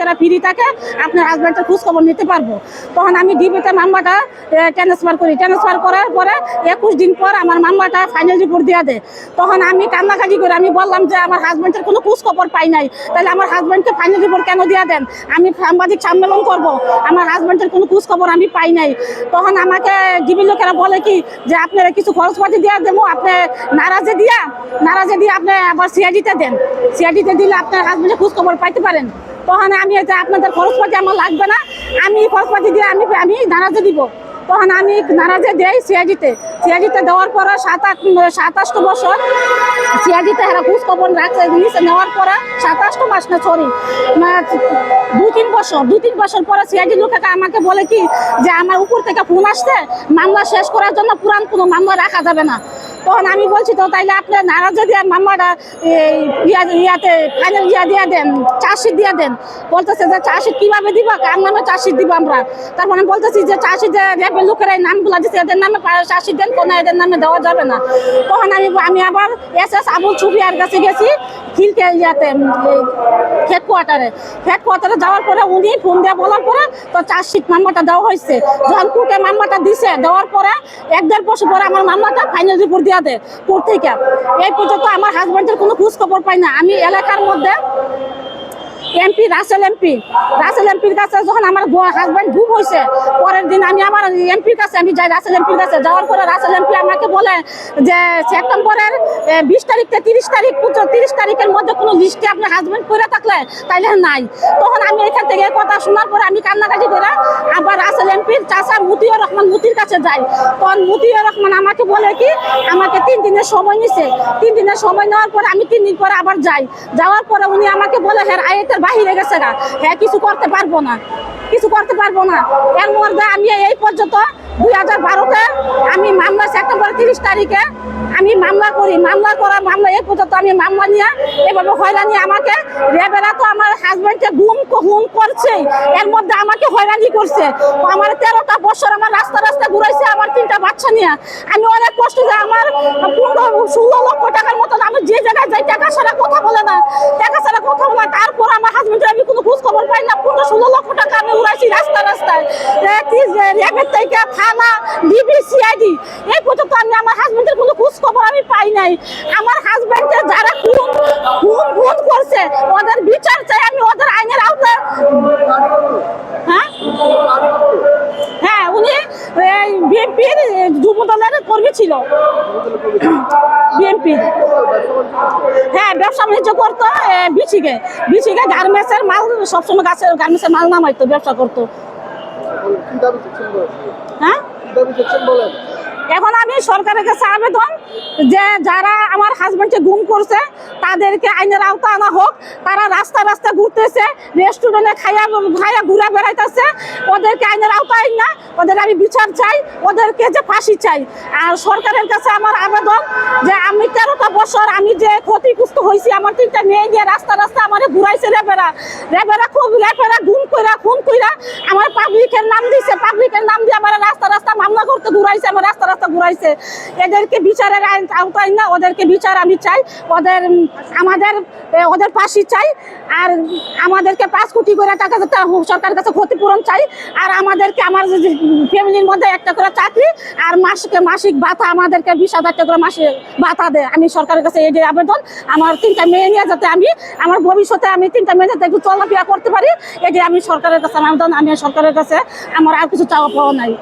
লোকেরা ফ্রি থাকে, আপনার হাজব্যান্ডের খোঁজ খবর নিতে পারবো। তখন আমি ডিবিতে মামলাটা ট্রান্সফার করি। ট্রান্সফার করার পরে 21 দিন পর আমার মামলাটা ফাইনাল রিপোর্ট দিয়ে দেয়। তখন আমি কান্নাকাটি করে আমি বললাম যে আমার হাজব্যান্ডের কোনো খোঁজ খবর পাই নাই, তাহলে আমার হাজব্যান্ডকে ফাইনাল রিপোর্ট কেন দিয়ে দেন? আমি সাংবাদিক সম্মেলন করব, আমার হাজব্যান্ডের কোনো খোঁজ খবর আমি পাই নাই। তখন আমাকে ডিবি লোকেরা বলে কি যে আপনারা কিছু খরচপাতি দিয়ে দেবো, আপনি নারাজে দিয়ে আপনি আবার সিআইডিতে দেন, সিআইডিতে দিলে আপনার হাজব্যান্ডের খোঁজ খবর পাইতে পারেন। তখন আমি আপনাদের খরচপাতি আমার লাগবে না, আমি খরচপাতি দিয়ে আমি নারাজে দিব। তখন আমি নারাজে দেই সিআইডিতে দেওয়ার পরে 27 বছর সিআইডিতে এরা খোঁজ খবর রাখছে। নেওয়ার পরে 27 মাস না, সরি 2-3 বছর পরে সিআইডি লোকেরা আমাকে বলে কি যে আমার উপর থেকে ফোন আসছে, মামলা শেষ করার জন্য পুরান কোনো মামলা রাখা যাবে না। তখন আমি বলছি তো তাইলে আপনি নারাজে দিয়ে মামলাটা ইয়াতে ফাইনাল দিয়ে দেন, চার্জশিট দিয়ে দেন। বলতেছে যে চার্জশিট কীভাবে দিব, কার নামে চার্জশিট দিব আমরা? তারপরে আমি বলতেছি যে চার্জশিট র্যাবের লোকেরা এই নামগুলো দিচ্ছে, এদের নামে চার্জশিট দেন, কোনো এদের নামে দেওয়া যাবে না। তখন আমি আবার SS আবুল সুফিয়ার কাছে গেছি, খিলকে ইয়াতে হেডকোয়ার্টারে যাওয়ার পরে উনি ফোন দিয়ে বলার পরে তো চার্জশিট মামলাটা দেওয়া হয়েছে। যখন কোর্টে মামলাটা দিছে, দেওয়ার পরে 1-1.5 বছর পরে আমার মামলাটা ফাইনাল রিপোর্ট দিয়ে দেয় কোর্ট থেকে। এই পর্যন্ত আমার হাজব্যান্ডের কোনো খোঁজ খবর পাই না। আমি এলাকার মধ্যে রাসেল এমপির কাছে যখন আমার হাজব্যান্ড গুম হয়েছে, পরের দিন আমি আমার এমপির কাছে যাই, রাসেল এমপির কাছে যাওয়ার পরে রাসেল এমপি আমাকে বলে যে সেপ্টেম্বরের 20 তারিখ থেকে 30 তারিখের মধ্যে কোনো লিস্টে আপনার হাজব্যান্ড করে থাকলে তাইলে নাই। তখন আমি এখান থেকে কথা শোনার পরে আমি কান্নাকাটি করে আবার রাসেল এমপির চাচা মতিউর রহমানের কাছে যাই। তখন মতিউর রহমান আমাকে বলে কি আমাকে 3 দিনের সময় নিছে। 3 দিনের সময় নেওয়ার পরে আমি 3 দিন পরে আবার যাওয়ার পরে উনি আমাকে বলে হ্যাঁ আয়াতের বাহিরে গেছে গা, হ্যাঁ কিছু করতে পারবো না। এর মধ্যে আমি এই পর্যন্ত 2012-তে আমি মামলা সেপ্টেম্বর 30 তারিখে আমি মামলা করি। মামলা এই পর্যন্ত আমি মামলা নিয়ে এভাবে হয়রানি আমাকে রেবেরা তো আমার হাজব্যান্ডকে গুম করছে, এর মধ্যে আমাকে হয়রানি করছে। আমার 13টা বছর আমার রাস্তা ঘুরাইছে, আমার 3টা বাচ্চা নিয়ে। আমি অনেক কষ্ট যে আমার 15-16 লক্ষ টাকার মতন আমি যে জায়গায় যাই টাকা ছাড়া কথা বলে না। তারপর আমার হাজব্যান্ডের আমি কোনো খোঁজ খবর পাই না। 15-16 লক্ষ টাকা আমি উড়াইছি রাস্তায়। রেবের থেকে থানা, ডিবি, সিআইডি, এই পর্যন্ত আমি আমার হাজব্যান্ডের কোনো খোঁজ খবর আমি পাই নাই। আমার হাজব্যান্ডের যারা খুন করছে ওদের বিচার চাই, আমি ওদের আইনের আওতায়। হ্যাঁ উনি বিএনপির যুব দলের কর্মী ছিল। বিএনপি হ্যাঁ ব্যবসা বাণিজ্য করতো, বিচিকে গার্মেন্টসের মাল সবসময় গার্মেন্টসের মাল নামাইতো, ব্যবসা করতো। হ্যাঁ এখন আমি সরকারের কাছে আবেদন যে যারা আমার হাজব্যান্ডকে গুম করছে তাদেরকে আইনের আওতা আনা হোক। তারা রাস্তা ঘুরতেছে, রেস্টুরেন্টে খাইয়া ঘুরে বেড়াইতেছে, ওদেরকে আইনের আওতায় না, ওদের আমি বিচার চাই, ওদেরকে যে ফাঁসি চাই। আর সরকারের কাছে আমার আবেদন যে আমি 13টা বছর আমি যে ক্ষতিগ্রস্ত হয়েছি, আমার 3টা মেয়ে নিয়ে রাস্তা আমার ঘুরাইছে রেবেরা খুব গুম কইরা খুন কইরা আমার পাবলিকের নাম দিয়ে আমার রাস্তা মামলা করতে ঘুরাইছে, আমার রাস্তা ঘুরাইছে। এদেরকে বিচারের আওতায় না, ওদেরকে বিচার আমি চাই, ওদের ফাঁসি চাই। আর আমাদেরকে 5 কোটি করে টাকা সরকারের কাছে ক্ষতিপূরণ চাই। আর আমাদেরকে আমার ফ্যামিলির মধ্যে একটা করে চাকরি আর মাসিক ভাতা, আমাদেরকে 20,000 টাকা করে মাসিক ভাতা দেয়। আমি সরকারের কাছে এই যে আবেদন, আমার 3টা মেয়ে নিয়ে যাতে আমার ভবিষ্যতে আমি 3টা মেয়ে যাতে একটু চলাফেরা করতে পারি, এই যে আমি সরকারের কাছে আবেদন। আমি সরকারের কাছে আমার আর কিছু চাওয়া পাওয়া নাই।